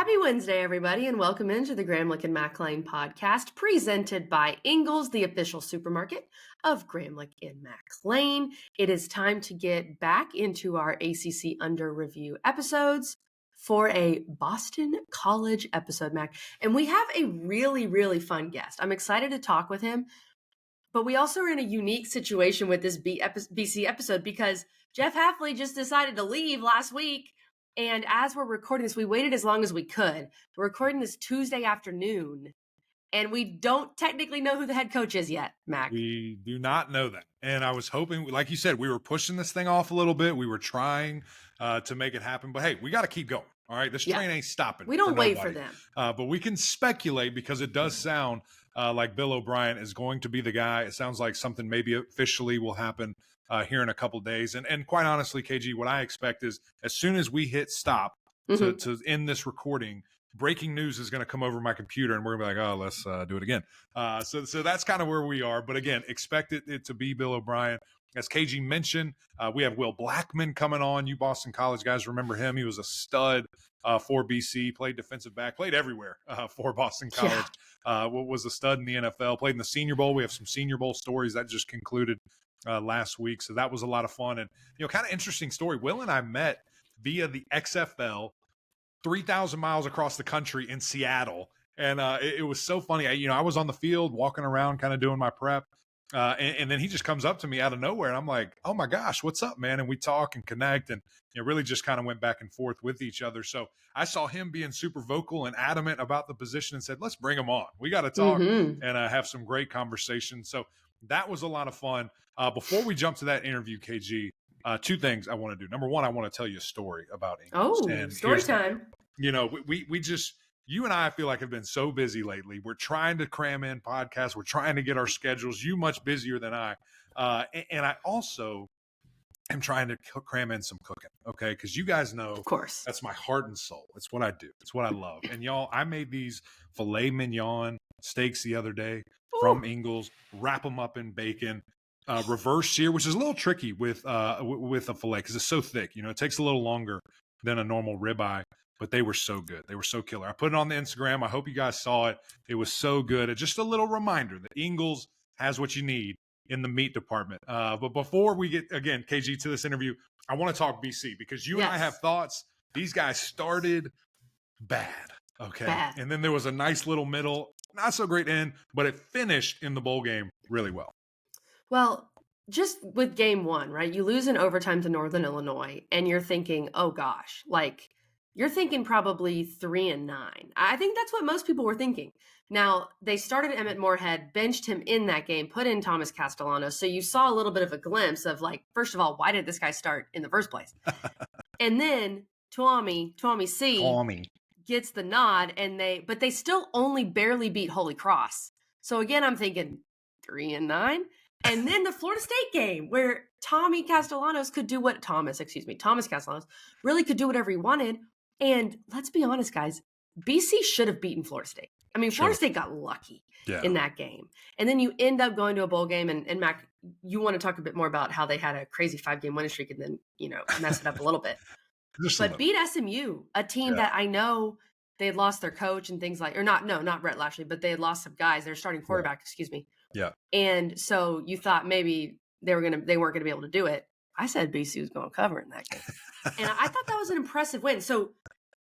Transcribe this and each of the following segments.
Happy Wednesday, everybody, and welcome into the Gramlich and MacLane podcast, presented by Ingles, the official supermarket of Gramlich and MacLane. It is time to get back into our ACC Under Review episodes for a Boston College episode, Mac. And we have a really, really fun guest. I'm excited to talk with him, but we also are in a unique situation with this BC episode because Jeff Hafley just decided to leave last week. And as we're recording this, we waited as long as we could. We're recording this Tuesday afternoon, and we don't technically know who the head coach is yet, Mac. We do not know that. And I was hoping, like you said, we were pushing this thing off a little bit. We were trying to make it happen. But, hey, we got to keep going. All right? This train ain't stopping. We don't wait for them. But we can speculate because it does sound like Bill O'Brien is going to be the guy. It sounds like something maybe officially will happen here in a couple of days. And quite honestly, KG, what I expect is as soon as we hit stop to end this recording, breaking news is going to come over my computer and we're going to be like, oh, let's do it again. So that's kind of where we are. But again, expect it to be Bill O'Brien. As KG mentioned, we have Will Blackmon coming on. You Boston College guys remember him. He was a stud for BC, played defensive back, played everywhere for Boston College. Was a stud in the NFL, played in the Senior Bowl. We have some Senior Bowl stories that just concluded last week. So that was a lot of fun. And, kind of interesting story. Will and I met via the XFL 3,000 miles across the country in Seattle. And it was so funny. I was on the field walking around kind of doing my prep. And then he just comes up to me out of nowhere. And I'm like, oh, my gosh, what's up, man? And we talk and connect and really just kind of went back and forth with each other. So I saw him being super vocal and adamant about the position and said, let's bring him on. We got to talk and have some great conversations. So that was a lot of fun. Before we jump to that interview, KG, two things I want to do. Number one, I want to tell you a story about Ingles. Oh, story time. We just – you and I feel like have been so busy lately. We're trying to cram in podcasts. We're trying to get our schedules. You much busier than I. And I also am trying to cram in some cooking, okay? Because you guys know, of course, that's my heart and soul. It's what I do. It's what I love. And y'all, I made these filet mignon steaks the other day from Ingles, wrap them up in bacon, reverse sear, which is a little tricky with a filet because it's so thick. It takes a little longer than a normal ribeye. But they were so good. They were so killer. I put it on the Instagram. I hope you guys saw it. It was so good. It's just a little reminder that Ingles has what you need in the meat department. But before we get, again, KG, to this interview, I want to talk BC because you and I have thoughts. These guys started bad, okay? Bad. And then there was a nice little middle, not so great end, but it finished in the bowl game really well. Well, just with game one, right? You lose in overtime to Northern Illinois, and you're thinking, oh, gosh, you're thinking probably 3-9. I think that's what most people were thinking. Now, they started Emmett Moorhead, benched him in that game, put in Thomas Castellanos. So you saw a little bit of a glimpse of first of all, why did this guy start in the first place? And then Tuami C gets the nod, but they still only barely beat Holy Cross. So again, I'm thinking 3-9. And then the Florida State game where Thomas Castellanos really could do whatever he wanted. And let's be honest, guys, BC should have beaten Florida State. I mean, Florida State got lucky in that game. And then you end up going to a bowl game. And Mac, you want to talk a bit more about how they had a crazy 5-game winning streak and then, mess it up a little bit. Beat SMU, a team that I know they had lost their coach and things not Brett Lashley, but they had lost some guys. Their starting quarterback, excuse me. Yeah. And so you thought maybe they weren't going to be able to do it. I said BC was going to cover in that game. And I thought that was an impressive win. So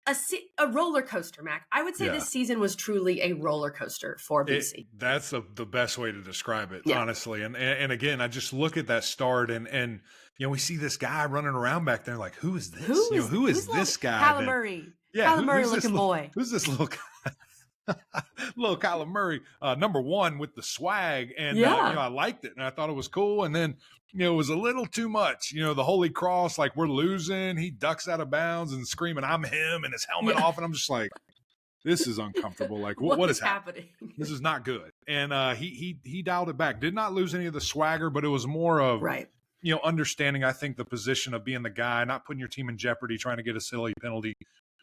a roller coaster, Mac. I would say this season was truly a roller coaster for BC. That's the best way to describe it, honestly. And again, I just look at that start and we see this guy running around back there like, who is this? Who is this guy? Kyler Murray. Kyler Murray looking boy. Who's this little guy? Little Kyler Murray, number one with the swag, and I liked it, and I thought it was cool. And then it was a little too much. The Holy Cross, we're losing. He ducks out of bounds and screaming, "I'm him!" and his helmet off, and I'm just like, this is uncomfortable. What is happening? This is not good. And he dialed it back. Did not lose any of the swagger, but it was more of understanding. I think the position of being the guy, not putting your team in jeopardy, trying to get a silly penalty,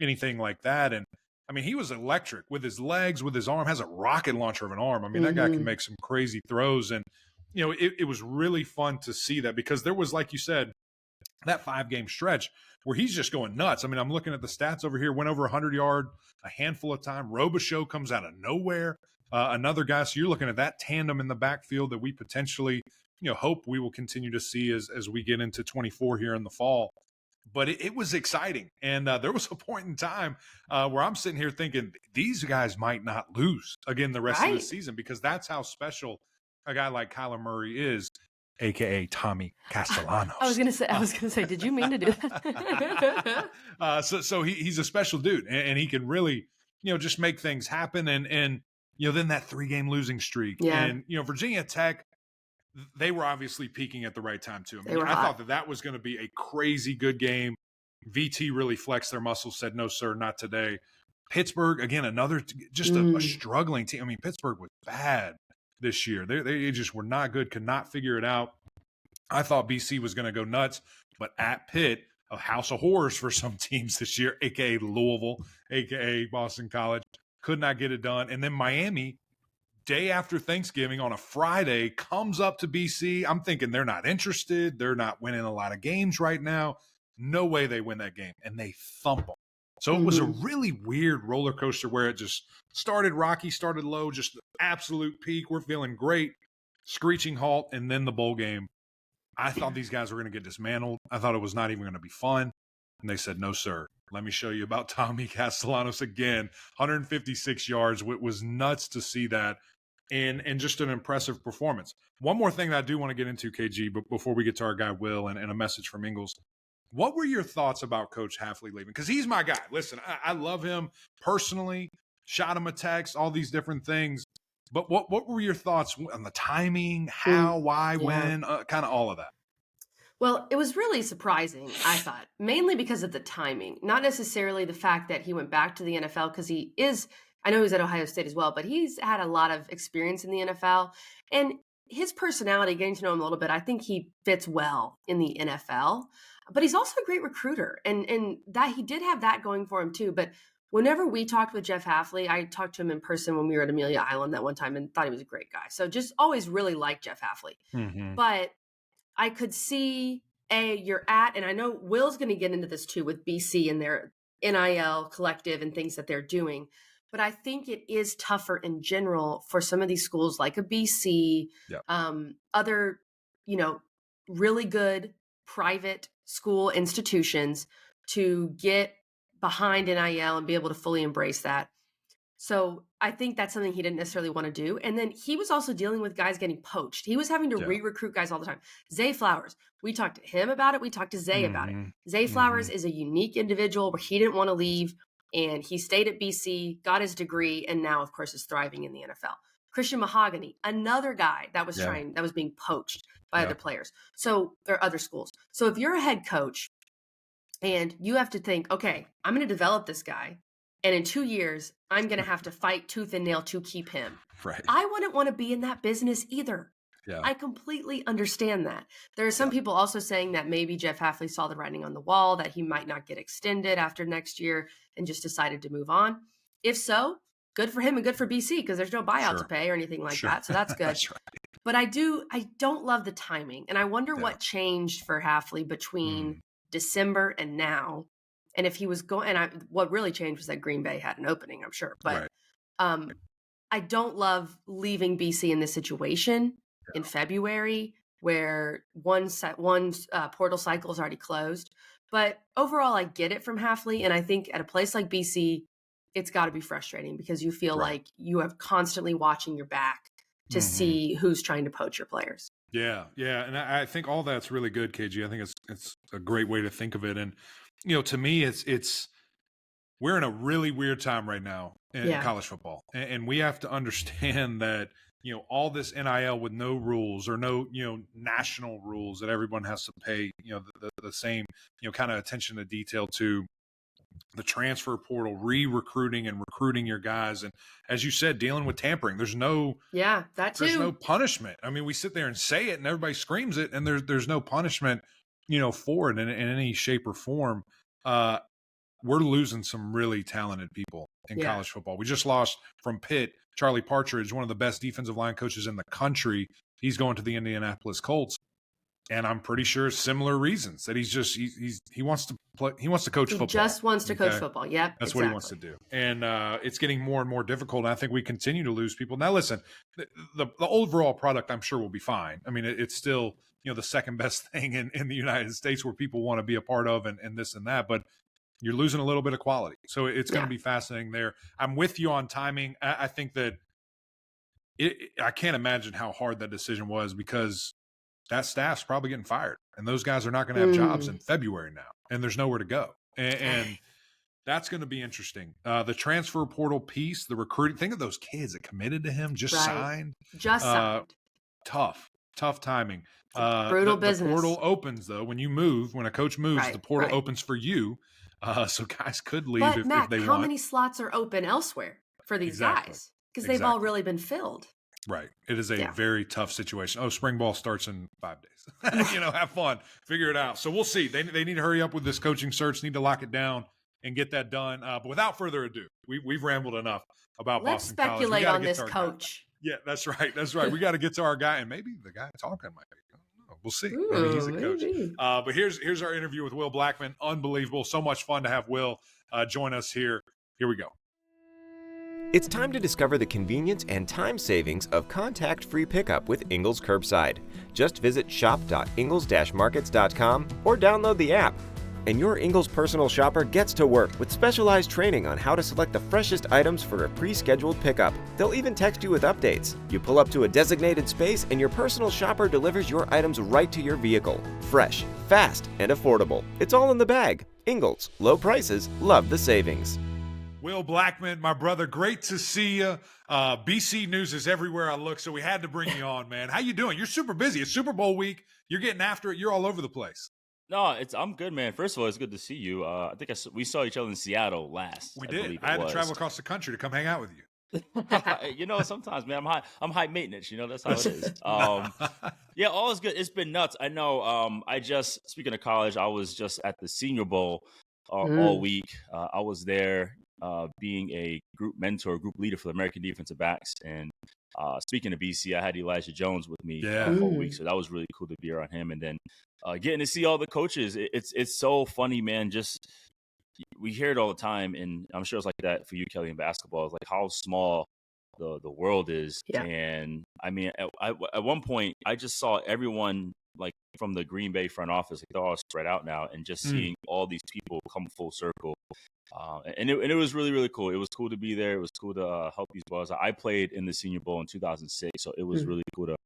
anything like that, and. I mean, he was electric with his legs, with his arm, has a rocket launcher of an arm. I mean, that guy can make some crazy throws. And, it was really fun to see that because there was, like you said, that 5-game stretch where he's just going nuts. I mean, I'm looking at the stats over here, went over 100 yard a handful of time. Robichaux comes out of nowhere. Another guy. So you're looking at that tandem in the backfield that we potentially, hope we will continue to see as we get into 24 here in the fall. But it was exciting. And there was a point in time where I'm sitting here thinking these guys might not lose again the rest of the Right. season, because that's how special a guy like Kyler Murray is, aka Tommy Castellanos. I was gonna say, did you mean to do that? So he's a special dude, and he can really, just make things happen. And then that 3-game losing streak, Yeah. and Virginia Tech, they were obviously peaking at the right time too. They were I hot. thought that was going to be a crazy good game. VT really flexed their muscles, said, no, sir, not today. Pittsburgh, again, another just a struggling team. I mean, Pittsburgh was bad this year. They just were not good, could not figure it out. I thought BC was going to go nuts, but at Pitt, a house of horrors for some teams this year, a.k.a. Louisville, a.k.a. Boston College, could not get it done. And then Miami, day after Thanksgiving on a Friday, comes up to BC. I'm thinking they're not interested. They're not winning a lot of games right now. No way they win that game. And they thump them. So it was a really weird roller coaster where it just started rocky, started low, just absolute peak. We're feeling great, screeching halt, and then the bowl game. I thought these guys were going to get dismantled. I thought it was not even going to be fun. And they said, no, sir. Let me show you about Tommy Castellanos again. 156 yards. It was nuts to see that. And just an impressive performance. One more thing that I do want to get into, KG, but before we get to our guy Will and a message from Ingles. What were your thoughts about Coach Hafley leaving? Because he's my guy. Listen, I love him personally. Shot him a text, all these different things. But what were your thoughts on the timing, how, why, when, kind of all of that? Well, it was really surprising, I thought, mainly because of the timing, not necessarily the fact that he went back to the NFL, because I know he's at Ohio State as well, but he's had a lot of experience in the NFL. And his personality, getting to know him a little bit, I think he fits well in the NFL. But he's also a great recruiter, and that he did have that going for him too. But whenever we talked with Jeff Hafley, I talked to him in person when we were at Amelia Island that one time and thought he was a great guy. So just always really liked Jeff Hafley. Mm-hmm. But I could see and I know Will's going to get into this too with BC and their NIL collective and things that they're doing. But I think it is tougher in general for some of these schools like a BC, other, really good private school institutions to get behind NIL and be able to fully embrace that. So I think that's something he didn't necessarily want to do. And then he was also dealing with guys getting poached. He was having to re-recruit guys all the time. Zay Flowers, we talked to him about it. We talked to Zay about it. Zay Flowers is a unique individual where he didn't want to leave. And he stayed at BC, got his degree, and now, of course, is thriving in the NFL. Christian Mahogany, another guy that was that was being poached by other players. So there are other schools. So if you're a head coach and you have to think, okay, I'm going to develop this guy, and in 2 years, I'm going to have to fight tooth and nail to keep him. Right. I wouldn't want to be in that business either. Yeah. I completely understand that. There are some people also saying that maybe Jeff Hafley saw the writing on the wall, that he might not get extended after next year and just decided to move on. If so, good for him and good for BC, because there's no buyout to pay or anything like that. So that's good. That's right. But I don't love the timing. And I wonder what changed for Hafley between December and now. And if he was going, what really changed was that Green Bay had an opening, I'm sure. But I don't love leaving BC in this situation in February where one portal cycle is already closed. But overall, I get it from Hafley. And I think at a place like BC, it's got to be frustrating because you feel like you have constantly watching your back to see who's trying to poach your players. Yeah. And I think all that's really good, KG. I think it's a great way to think of it. And, to me, it's we're in a really weird time right now in college football. And we have to understand that, all this NIL with no rules or no, national rules that everyone has to pay, the same, kind of attention to detail to the transfer portal, recruiting and recruiting your guys. And as you said, dealing with tampering, there's no punishment. I mean, we sit there and say it and everybody screams it and there's no punishment, for it in any shape or form. We're losing some really talented people in college football. We just lost from Pitt, Charlie Partridge, one of the best defensive line coaches in the country. He's going to the Indianapolis Colts. And I'm pretty sure similar reasons that he wants to play. He wants to coach He football. just wants to coach football. Yep, That's exactly what he wants to do. And it's getting more and more difficult. And I think we continue to lose people. Now, listen, the overall product, I'm sure, will be fine. I mean, it's still, the second best thing in the United States where people want to be a part of and this and that. But you're losing a little bit of quality. So it's going to be fascinating there. I'm with you on timing. I think that I can't imagine how hard that decision was, because that staff's probably getting fired, and those guys are not going to have jobs in February now, and there's nowhere to go. And that's going to be interesting. The transfer portal piece, the recruiting, think of those kids that committed to him, just signed. Tough timing. Brutal business. The portal opens, though, when a coach moves, the portal opens for you. So guys could leave if Mac, they want. how many slots are open elsewhere for these guys? Because they've all really been filled. Right. It is a very tough situation. Oh, spring ball starts in 5 days. Have fun. Figure it out. So we'll see. They need to hurry up with this coaching search, need to lock it down and get that done. But without further ado, we've rambled enough about Boston College. Let's speculate on this coach. Yeah, that's right. We got to get to our guy, and maybe the guy talking might be. I don't know. We'll see. Maybe he's a coach. But here's our interview with Will Blackmon. Unbelievable. So much fun to have Will join us here. Here we go. It's time to discover the convenience and time savings of contact-free pickup with Ingles Curbside. Just visit shop.ingles-markets.com or download the app. And your Ingles personal shopper gets to work with specialized training on how to select the freshest items for a pre-scheduled pickup. They'll even text you with updates. You pull up to a designated space and your personal shopper delivers your items right to your vehicle. Fresh, fast, and affordable. It's all in the bag. Ingles. Low prices. Love the savings. Will Blackmon, my brother, great to see you. BC News is everywhere I look, so we had to bring you on, man. How you doing? You're super busy. It's Super Bowl week. You're getting after it. You're all over the place. No, I'm good, man. First of all, it's good to see you. I think we saw each other in Seattle last. We did. I had to travel across the country to come hang out with you. Sometimes, man, I'm high maintenance. That's how it is. Yeah, all is good. It's been nuts. I know. Speaking of college, I was just at the Senior Bowl all week. I was there being a group mentor, group leader for the American defensive backs. And speaking of BC, I had Elijah Jones with me all week, so that was really cool to be around him. And then getting to see all the coaches, it's so funny, man. Just we hear it all the time, and I'm sure it's like that for you, Kelly, in basketball. It's like how small the world is. Yeah. And I mean, at one point, I just saw everyone like from the Green Bay front office, like they're all spread out now, and just seeing all these people come full circle. And it was really, really cool. It was cool to be there. It was cool to help these boys. I played in the Senior Bowl in 2006, so it was really cool to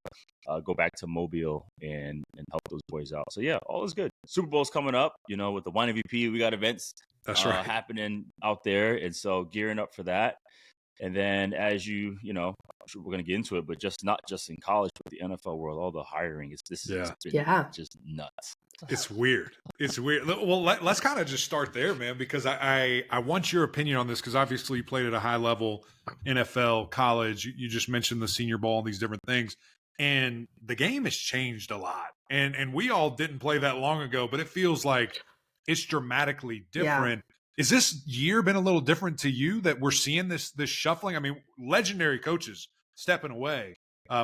go back to Mobile and help those boys out. So, yeah, all is good. Super Bowl's coming up, with the Wine MVP. We got events happening out there, and so gearing up for that. And then as I'm sure we're going to get into it, but not just in college, but the NFL world, all the hiring, it's been just nuts. It's weird. Well, let's kind of just start there, man, because I want your opinion on this, because obviously you played at a high level, NFL, college. You just mentioned the Senior Bowl and these different things. And the game has changed a lot. And we all didn't play that long ago, but it feels like it's dramatically different. Yeah. Is this year been a little different to you, that we're seeing this shuffling? I mean, legendary coaches stepping away,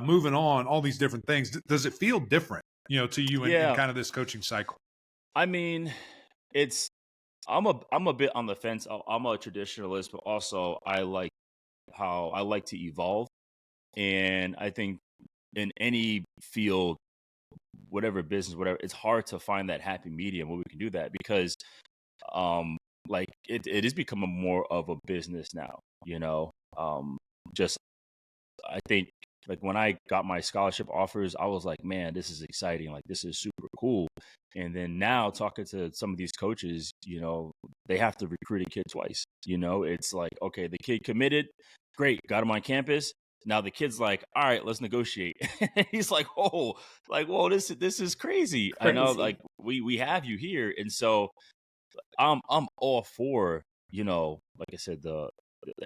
moving on, all these different things. Does it feel different, to you in kind of this coaching cycle? I mean, I'm a bit on the fence. I'm a traditionalist, but also I like to evolve. And I think in any field, whatever business, whatever, it's hard to find that happy medium where we can do that, because like it is becoming more of a business now, I think like when I got my scholarship offers, I was like, man, this is exciting. Like, this is super cool. And then now talking to some of these coaches, they have to recruit a kid twice. It's like, okay, the kid committed. Great. Got him on campus. Now the kid's like, all right, let's negotiate. He's like, whoa, this is crazy. I know, like we have you here. And so I'm all for, like I said, the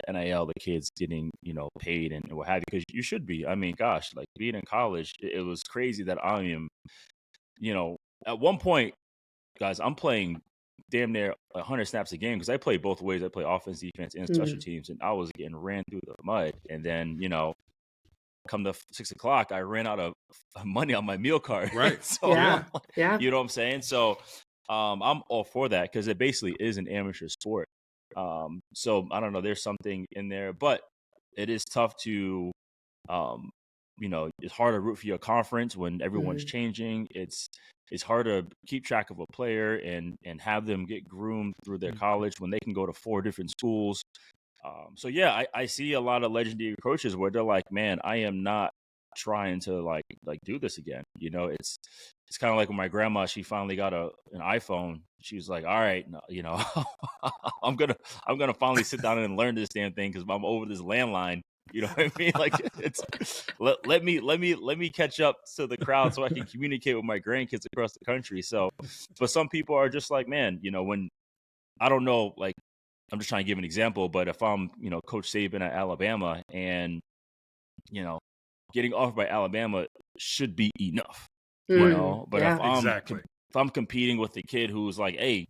NIL, the kids getting, paid and what have you, because you should be. I mean, gosh, like being in college, it was crazy that I am, at one point, guys, I'm playing damn near 100 snaps a game, because I play both ways. I play offense, defense, and special teams, and I was getting ran through the mud. And then, come to 6 o'clock, I ran out of money on my meal card. Right. So, Yeah. Yeah. you know what I'm saying? So, I'm all for that because it basically is an amateur sport. So I don't know, there's something in there, but it is tough to, um, it's hard to root for your conference when everyone's Mhm. changing. It's hard to keep track of a player and have them get groomed through their college when they can go to 4 different schools. So yeah, I see a lot of legendary coaches where they're like, man, I am not trying to like do this again. It's kind of like when my grandma, she finally got an iPhone. She was like, all right, no, I'm gonna finally sit down and learn this damn thing because I'm over this landline. You know what I mean? Like it's let me catch up to the crowd so I can communicate with my grandkids across the country. So, but some people are just like, man, when I don't know, like I'm just trying to give an example, but if I'm, Coach Saban at Alabama and, you know, getting offered by Alabama should be enough, but Yeah. Exactly. if I'm competing with the kid who's like, hey,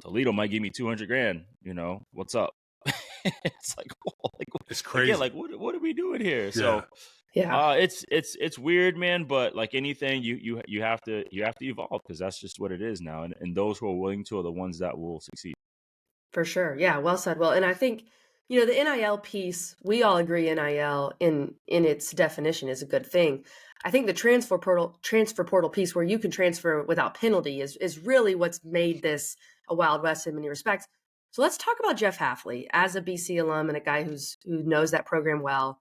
Toledo might give me 200 grand, what's up? It's like, whoa, It's again, crazy. like what are we doing here? Yeah. So Yeah. it's weird, man. But like anything, you have to evolve because that's just what it is now. And those who are willing to are the ones that will succeed. For sure. Yeah, well said. Well, and I think, the NIL piece, we all agree NIL in its definition is a good thing. I think the transfer portal piece where you can transfer without penalty is really what's made this a Wild West in many respects. So let's talk about Jeff Halfley as a BC alum and a guy who knows that program well.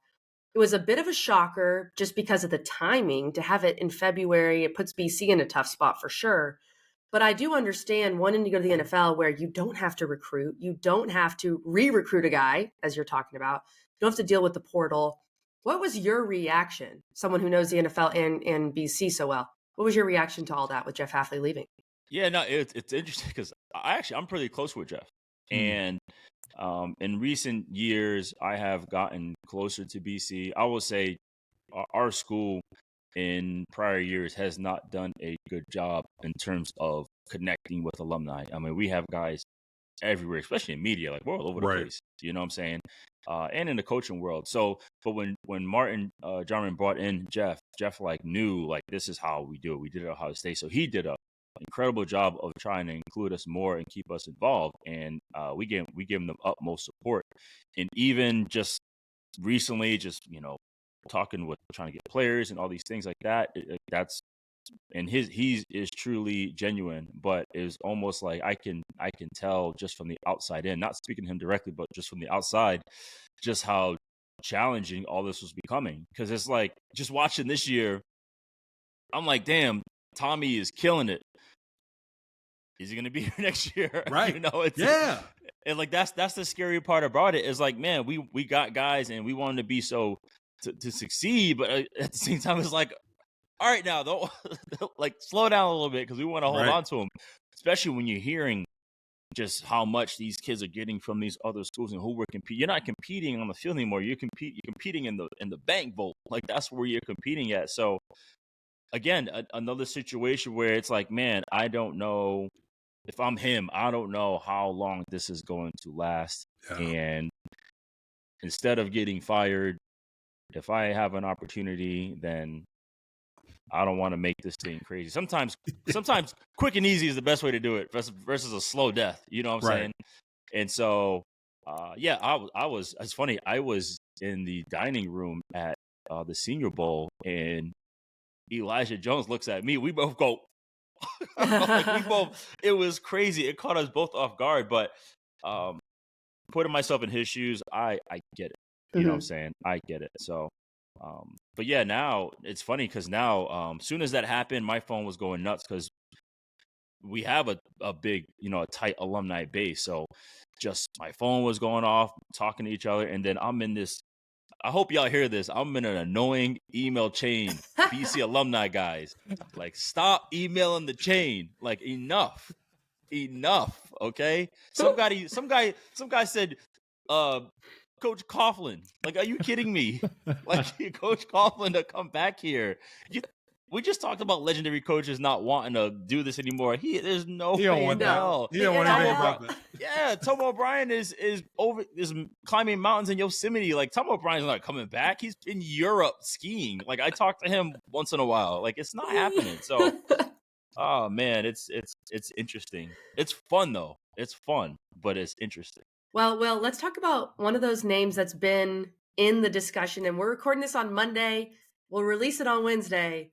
It was a bit of a shocker just because of the timing to have it in February. It puts BC in a tough spot for sure. But I do understand wanting to go to the NFL where you don't have to recruit, you don't have to re-recruit a guy, as you're talking about. You don't have to deal with the portal. What was your reaction, someone who knows the NFL and BC so well? What was your reaction to all that with Jeff Halfley leaving? Yeah, no, it's interesting because I'm pretty close with Jeff, and in recent years I have gotten closer to BC. I will say our school in prior years has not done a good job in terms of connecting with alumni. I mean, we have guys everywhere, especially in media, like we're all over the Right. place. You know what I'm saying? And in the coaching world. So, but when Martin Jarman brought in Jeff like knew like this is how we do it. We did it at Ohio State, so he did a incredible job of trying to include us more and keep us involved. And we gave him the utmost support. And even just recently, just talking with trying to get players and all these things like that. That's and he is truly genuine, but it's almost like I can tell just from the outside in, not speaking to him directly, but just from the outside, just how challenging all this was becoming. Because it's like just watching this year, I'm like, damn, Tommy is killing it. Is he going to be here next year? Right. It's Yeah. and like that's the scary part about it is like, man, we got guys and we want them to be so to succeed, but at the same time, it's like, all right, now though, like slow down a little bit because we want to hold Right. on to them, especially when you're hearing just how much these kids are getting from these other schools and who we're competing. You're not competing on the field anymore. You're competing in the bank vault. Like that's where you're competing at. So again, another situation where it's like, man, I don't know if I'm him. I don't know how long this is going to last. Yeah. And instead of getting fired, if I have an opportunity, then I don't want to make this thing crazy. Sometimes quick and easy is the best way to do it versus a slow death. You know what I'm Right. saying? And so, yeah, I was. It's funny. I was in the dining room at the Senior Bowl, and Elijah Jones looks at me. We both go. It was crazy. It caught us both off guard. But putting myself in his shoes, I get it. You know what I'm saying? I get it. So. But yeah, now it's funny because now, soon as that happened, my phone was going nuts because we have a big, a tight alumni base. So just my phone was going off, talking to each other. And then I'm in this, I hope y'all hear this. I'm in an annoying email chain, BC alumni guys. Like, stop emailing the chain. Like, enough. Okay. Some guy said, Coach Coughlin, like, are you kidding me? Like, Coach Coughlin to come back here. we just talked about legendary coaches not wanting to do this anymore. There's no He don't way want in that. hell. He don't want The anything NIL. about that. Yeah, Tom O'Brien is climbing mountains in Yosemite. Like, Tom O'Brien's not coming back. He's in Europe skiing. Like, I talk to him once in a while. Like, it's not happening. So, oh man, it's interesting. It's fun though. It's fun, but it's interesting. Well, let's talk about one of those names that's been in the discussion, and we're recording this on Monday. We'll release it on Wednesday.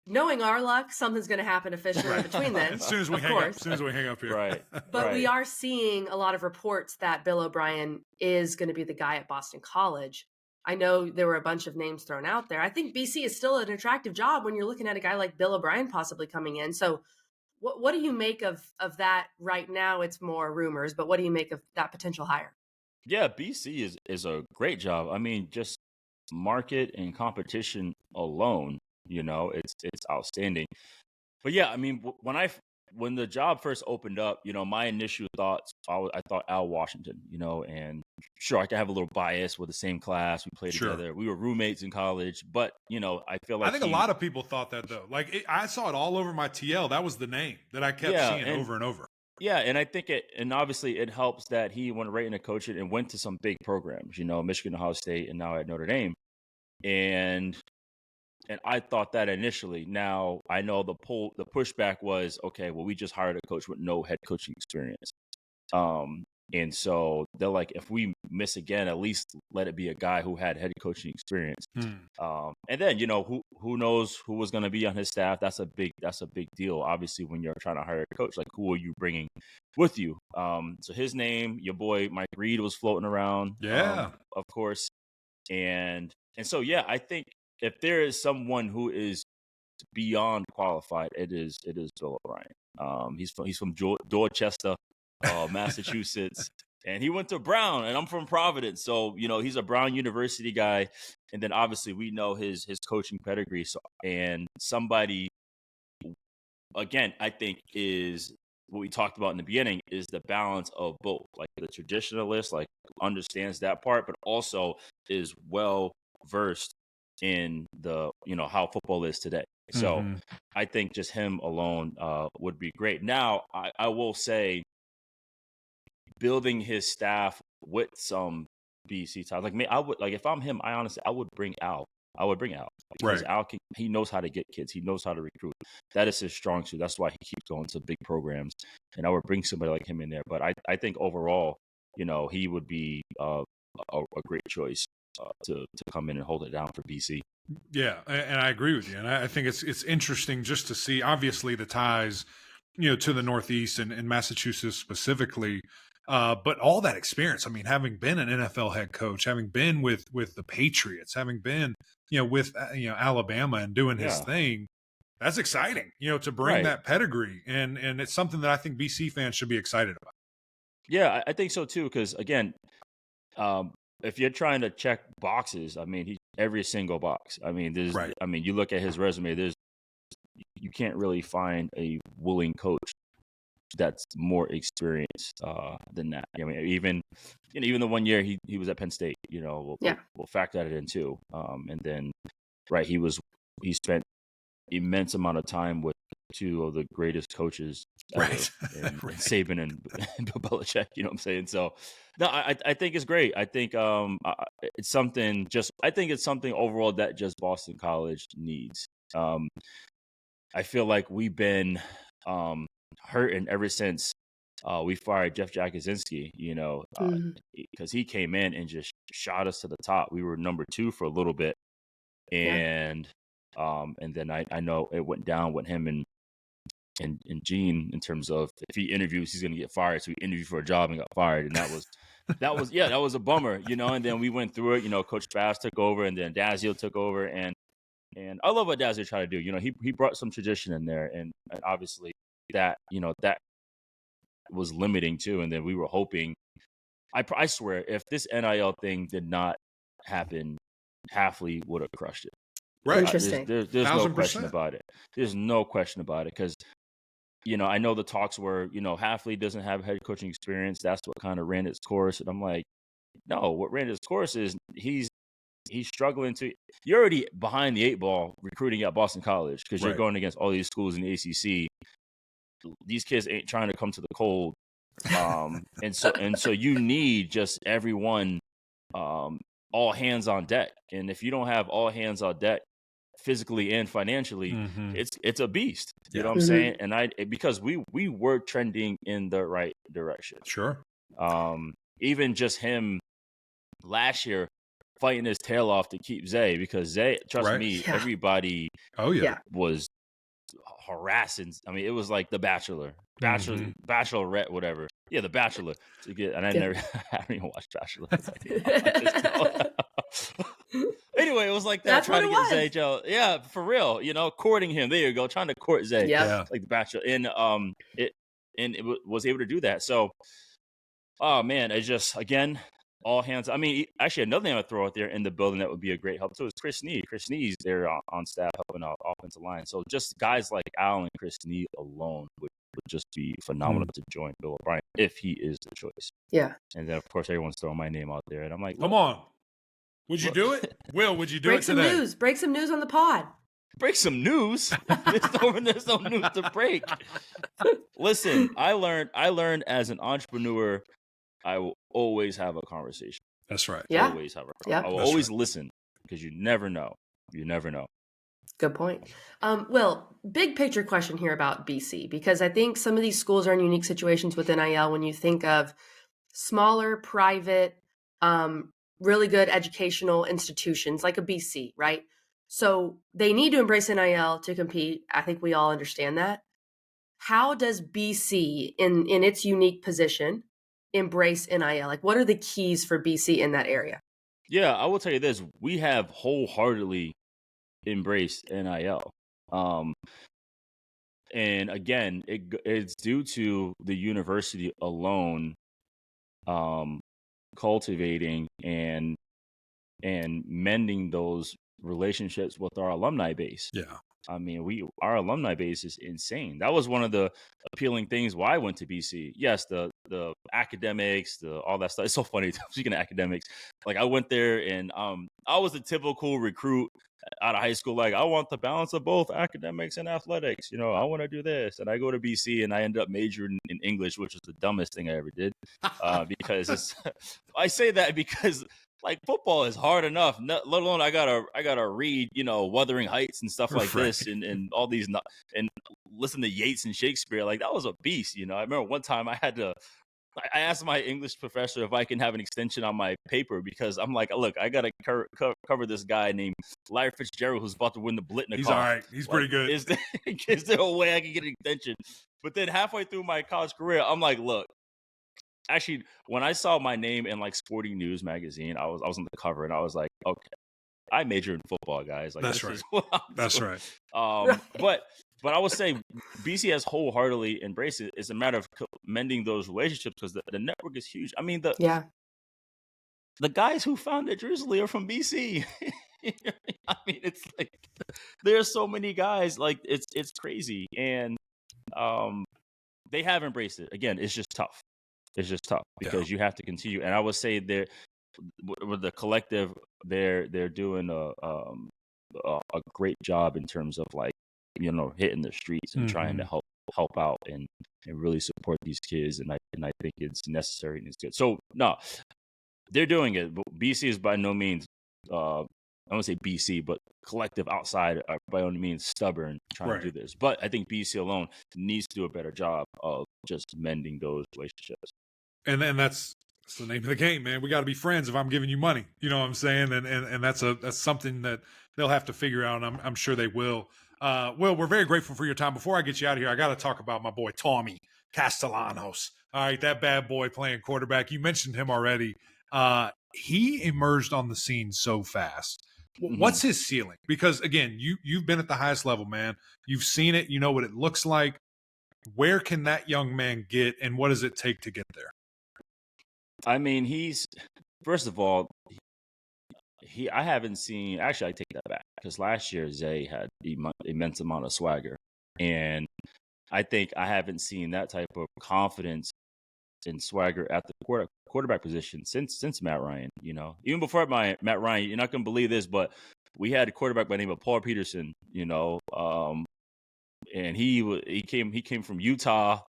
Knowing our luck, something's going to happen officially between then. As soon as we of hang up, course. as soon as we hang up here. Right. But we are seeing a lot of reports that Bill O'Brien is going to be the guy at Boston College. I know there were a bunch of names thrown out there. I think BC is still an attractive job when you're looking at a guy like Bill O'Brien possibly coming in. So what do you make of that right now? It's more rumors, but what do you make of that potential hire? Yeah, BC is a great job. I mean, just market and competition alone, it's outstanding. But yeah, I mean, when the job first opened up, my initial thoughts, I thought Al Washington, and sure, I could have a little bias with the same class. We played together. We were roommates in college, but, I feel like I think a lot of people thought that, though. Like, I saw it all over my TL. That was the name that I kept seeing over and over. Yeah, and I think and obviously it helps that he went right into coaching and went to some big programs, Michigan, Ohio State, and now at Notre Dame. And I thought that initially. Now I know the pushback was, okay, well, we just hired a coach with no head coaching experience. And so they're like, if we miss again, at least let it be a guy who had head coaching experience. And then, who knows who was going to be on his staff? That's a big deal. Obviously, when you're trying to hire a coach, like, who are you bringing with you? So his name, your boy Mike Reed, was floating around. Yeah, of course. And so, yeah, I think if there is someone who is beyond qualified, it is Bill O'Brien. He's from Dorchester, Massachusetts, and he went to Brown, and I'm from Providence, so he's a Brown University guy. And then obviously we know his coaching pedigree. So, and somebody, again, I think is what we talked about in the beginning, is the balance of both, like the traditionalist, like understands that part, but also is well versed in the how football is today. So I think just him alone would be great. Now I will say, building his staff with some BC ties, like me, I would, like, if I'm him, I would bring Al. Because Al he knows how to get kids. He knows how to recruit. That is his strong suit. That's why he keeps going to big programs. And I would bring somebody like him in there. But I think overall, he would be a great choice to come in and hold it down for BC. Yeah, and I agree with you. And I think it's interesting just to see, obviously, the ties, to the Northeast and Massachusetts specifically. But all that experience, I mean, having been an NFL head coach, having been with the Patriots, having been, with, Alabama and doing his thing, that's exciting, to bring that pedigree. And it's something that I think BC fans should be excited about. Yeah, I think so too. Because again, if you're trying to check boxes, I mean, every single box. I mean, you look at his resume, you can't really find a willing coach that's more experienced than that. I mean, even the 1 year he was at Penn State, we'll factor that in too. And then, he spent immense amount of time with two of the greatest coaches ever, and Saban and Bill Belichick. You know what I'm saying? So, no, I think it's great. I think it's something. I think it's something overall that just Boston College needs. I feel like we've been hurting ever since we fired Jeff Jakuzinski, because he came in and just shot us to the top. We were number 2 for a little bit, and then I know it went down with him and Gene, in terms of, if he interviews, he's going to get fired. So he interviewed for a job and got fired, and that was a bummer, And then we went through it. Coach Bass took over, and then Dazio took over, and I love what Dazio tried to do. He brought some tradition in there, and obviously that that was limiting too. And then we were hoping, I swear, if this NIL thing did not happen, Hafley would have crushed it. Right. Interesting. There's no question about it. There's no question about it, because I know the talks were, Hafley doesn't have head coaching experience. That's what kind of ran its course. And I'm like, no, what ran its course is he's he's struggling to. You're already behind the 8 ball recruiting at Boston College because you're Right. going against all these schools in the ACC. These kids ain't trying to come to the cold, and so you need just everyone, all hands on deck. And if you don't have all hands on deck, physically and financially, it's a beast. You know what I'm saying? And because we were trending in the right direction. Sure. Even just him last year fighting his tail off to keep Zay, because Zay, trust me, everybody was harassing. I mean, it was like The Bachelor, Bachelorette, whatever. Yeah, The Bachelor to get. And I haven't even watched Bachelor. Anyway, it was like that. That's trying to what get it Zay Joe. Yeah, for real. You know, courting him. There you go. Trying to court Zay. Yeah. Like The Bachelor. And it was able to do that. So, oh man, it's just, again, all hands. I mean, actually, another thing I would throw out there in the building that would be a great help too is Chris Nee. Chris Nee's there on staff helping out offensive line. So just guys like Al and Chris Nee alone would just be phenomenal to join Bill O'Brien if he is the choice. Yeah. And then, of course, everyone's throwing my name out there. And I'm like, come on. Would you do it? Will, would you do it today? Break some news on the pod. Break some news? There's no news to break. Listen, I learned as an entrepreneur, I will always have a conversation. That's right. Yeah. Always have I will always listen, because you never know. You never know. Good point. Will, big picture question here about BC, because I think some of these schools are in unique situations with NIL when you think of smaller, private, really good educational institutions like a BC, right? So they need to embrace NIL to compete. I think we all understand that. How does BC, in its unique position, embrace NIL? Like, what are the keys for BC in that area? Yeah, I will tell you this. We have wholeheartedly embraced NIL. And again, it's due to the university alone cultivating and mending those relationships with our alumni base. Yeah. I mean, our alumni base is insane. That was one of the appealing things why I went to BC. Yes, the academics, all that stuff. It's so funny. Speaking of academics, like I went there and I was a typical recruit out of high school. Like, I want the balance of both academics and athletics. You know, I want to do this. And I go to BC and I end up majoring in English, which is the dumbest thing I ever did. Because I say that because, like, football is hard enough, let alone I gotta read, you know, Wuthering Heights and stuff like this, and all these, and listen to Yeats and Shakespeare. Like, that was a beast, you know. I remember one time I asked my English professor if I can have an extension on my paper, because I'm like, look, I gotta cover this guy named Larry Fitzgerald who's about to win the Blitnikoff. He's all right. He's pretty good. Is there a way I can get an extension? But then halfway through my college career, I'm like, look. Actually, when I saw my name in like Sporting News magazine, I was on the cover and I was like, okay, I majored in football, guys. Like, that's right. Is what I'm that's doing. Right. But I would say BC has wholeheartedly embraced it. It's a matter of mending those relationships, because the network is huge. I mean, the guys who founded Drizzly are from BC. I mean, it's like there's so many guys. Like, it's crazy, and they have embraced it. Again, it's just tough. It's just tough because you have to continue. And I would say with the collective, they're doing a great job in terms of, like, you know, hitting the streets and trying to help out and really support these kids. And I think it's necessary and it's good. So no, they're doing it. But BC is by no means, I don't say BC, but collective outside are by no means stubborn trying to do this. But I think BC alone needs to do a better job of just mending those relationships. And that's the name of the game, man. We got to be friends if I'm giving you money. You know what I'm saying? And that's something that they'll have to figure out. And I'm sure they will. Will, we're very grateful for your time. Before I get you out of here, I got to talk about my boy Tommy Castellanos. All right, that bad boy playing quarterback. You mentioned him already. He emerged on the scene so fast. What's his ceiling? Because again, you've been at the highest level, man. You've seen it. You know what it looks like. Where can that young man get, and what does it take to get there? I mean, first of all, I haven't seen. Actually, I take that back, because last year Zay had immense amount of swagger, and I think I haven't seen that type of confidence and swagger at the quarterback position since Matt Ryan. Even before Matt Ryan, you're not gonna believe this, but we had a quarterback by the name of Paul Peterson. And he came from Utah.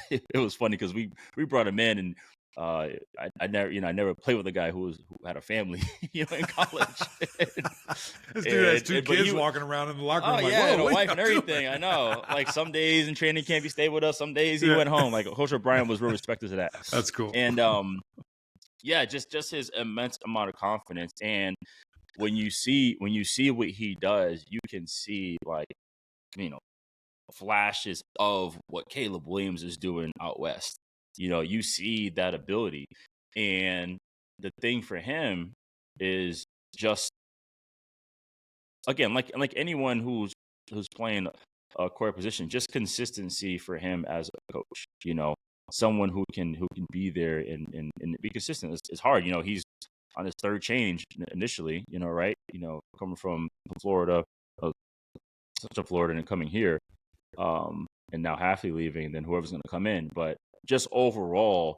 It was funny because we brought him in, and I never played with a guy who had a family, in college. This dude has two kids walking around in the locker room. And a wife and everything. I know. Like some days in training camp he stayed with us. Some days he went home. Like Coach O'Brien was real respected to that. That's cool. And just his immense amount of confidence. And when you see what he does, you can see flashes of what Caleb Williams is doing out west. You see that ability. And the thing for him is just, again, like anyone who's playing a core position, just consistency for him as a coach. Someone who can be there and be consistent. It's hard. He's on his third change initially. Right? Coming from Florida, Central Florida, and coming here. And now Halfley leaving, and then whoever's going to come in. But just overall,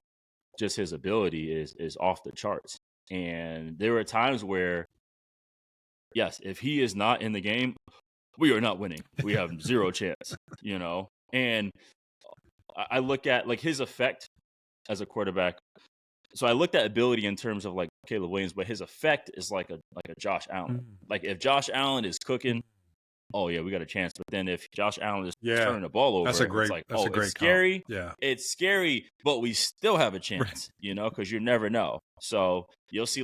just his ability is off the charts. And there are times where, yes, if he is not in the game, we are not winning. We have zero chance, And I look at his effect as a quarterback. So I looked at ability in terms of Caleb Williams, but his effect is like a Josh Allen. If Josh Allen is cooking, oh yeah, we got a chance. But then if Josh Allen is turning the ball over, that's a great it's scary. Yeah, it's scary, but we still have a chance, because you never know. So you'll see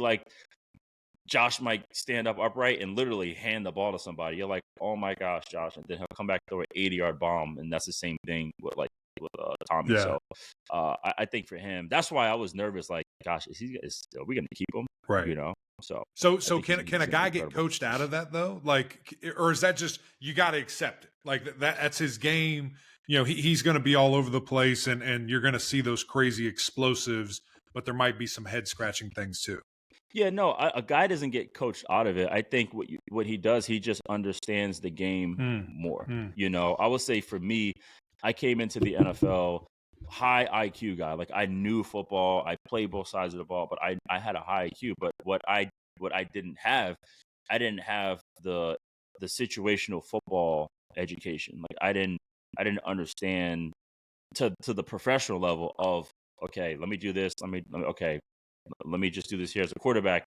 Josh might stand up upright and literally hand the ball to somebody. You're like, oh my gosh, Josh, and then he'll come back throw an 80-yard bomb, and that's the same thing with Tommy. Yeah. So I think for him, that's why I was nervous. Gosh, are we going to keep him? Right. So can a guy get coached out of that though? Or is that just you got to accept it? That's his game. He's going to be all over the place, and you're going to see those crazy explosives, but there might be some head scratching things too. Yeah, no, a guy doesn't get coached out of it. I think what he does, he just understands the game more. I would say for me, I came into the NFL high IQ guy. I knew football. I played both sides of the ball, but I had a high IQ. But what I didn't have, I didn't have the situational football education. I didn't understand to the professional level of, okay, let me do this. Let me just do this here. As a quarterback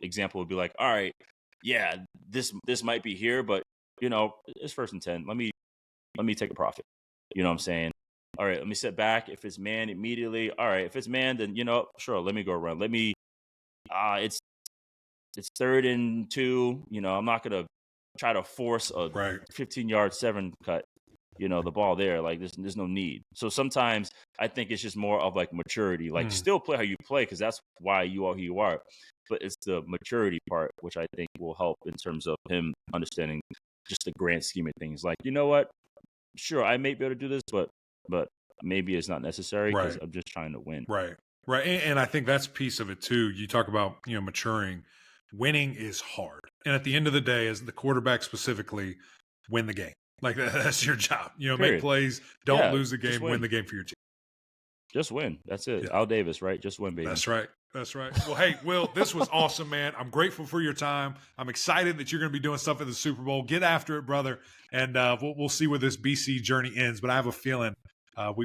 example would be all right, yeah, this might be here, but it's 1st and 10. Let me take a profit. You know what I'm saying? All right, let me sit back. If it's man, immediately. All right, if it's man, then sure, let me go around. Let me it's 3rd and 2. I'm not gonna try to force a 15-yard 7 cut, the ball there. There's no need. So sometimes I think it's just more of maturity. Still play how you play, because that's why you are who you are. But it's the maturity part, which I think will help in terms of him understanding just the grand scheme of things. You know what? Sure, I may be able to do this, but maybe it's not necessary because I'm just trying to win. Right. And I think that's a piece of it too. You talk about, maturing. Winning is hard. And at the end of the day, as the quarterback specifically, win the game. That's your job. Make plays, don't lose the game, win the game for your team. Just win. That's it. Yeah. Al Davis, right? Just win, baby. That's right. Well, hey, Will, this was awesome, man. I'm grateful for your time. I'm excited that you're going to be doing stuff at the Super Bowl. Get after it, brother. And we'll see where this BC journey ends. But I have a feeling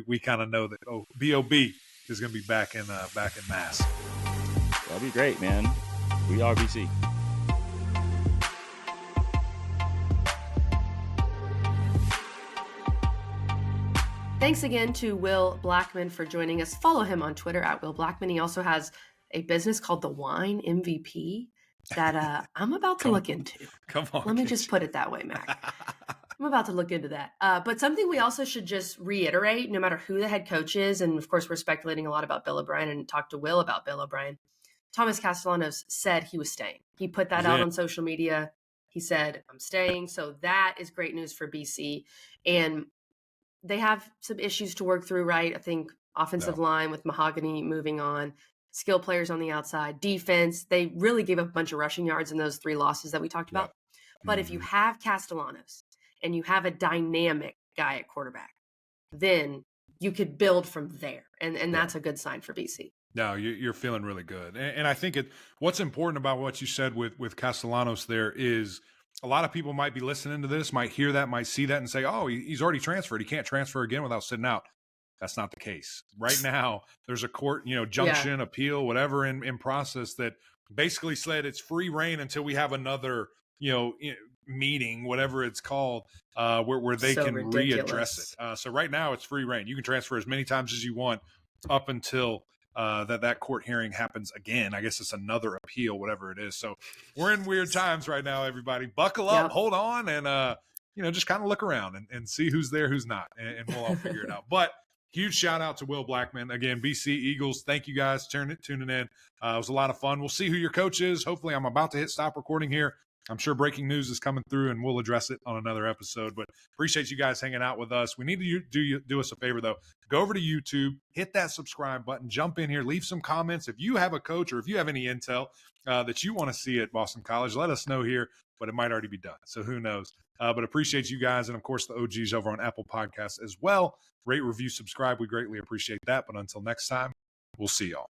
we kind of know that B.O.B. is going to be back in Mass. That'll be great, man. We are BC. Thanks again to Will Blackmon for joining us. Follow him on Twitter at Will Blackmon. He also has a business called The Wine MVP that I'm about to look into. Come on. Let me just put it that way, Mac. I'm about to look into that. But something we also should just reiterate, no matter who the head coach is, and of course we're speculating a lot about Bill O'Brien and talked to Will about Bill O'Brien, Thomas Castellanos said he was staying. He put that out on social media. He said, I'm staying. So that is great news for BC. And they have some issues to work through, right? I think offensive line with Mahogany moving on, skill players on the outside, defense. They really gave up a bunch of rushing yards in those 3 losses that we talked about. But if you have Castellanos and you have a dynamic guy at quarterback, then you could build from there, and Yeah. that's a good sign for BC. No, you're feeling really good, and I think what's important about what you said with Castellanos there is a lot of people might be listening to this, might hear that, might see that, and say, "Oh, he's already transferred. He can't transfer again without sitting out." That's not the case. Right now, there's a court, junction, appeal, whatever in process that basically said it's free reign until we have another, meeting, whatever it's called, where they So can ridiculous. readdress it. So right now, it's free reign. You can transfer as many times as you want up until that court hearing happens again. I guess it's another appeal, whatever it is. So we're in weird times right now, everybody. Buckle up, hold on, and just kind of look around and see who's there, who's not, and we'll all figure it out. But huge shout out to Will Blackmon. Again, BC Eagles, thank you guys tuning in. It was a lot of fun. We'll see who your coach is. Hopefully, I'm about to hit stop recording here. I'm sure breaking news is coming through, and we'll address it on another episode. But appreciate you guys hanging out with us. We need to do us a favor, though. Go over to YouTube, hit that subscribe button, jump in here, leave some comments. If you have a coach or if you have any intel that you want to see at Boston College, let us know here, but it might already be done. So who knows? But appreciate you guys, and, of course, the OGs over on Apple Podcasts as well. Rate, review, subscribe. We greatly appreciate that. But until next time, we'll see y'all.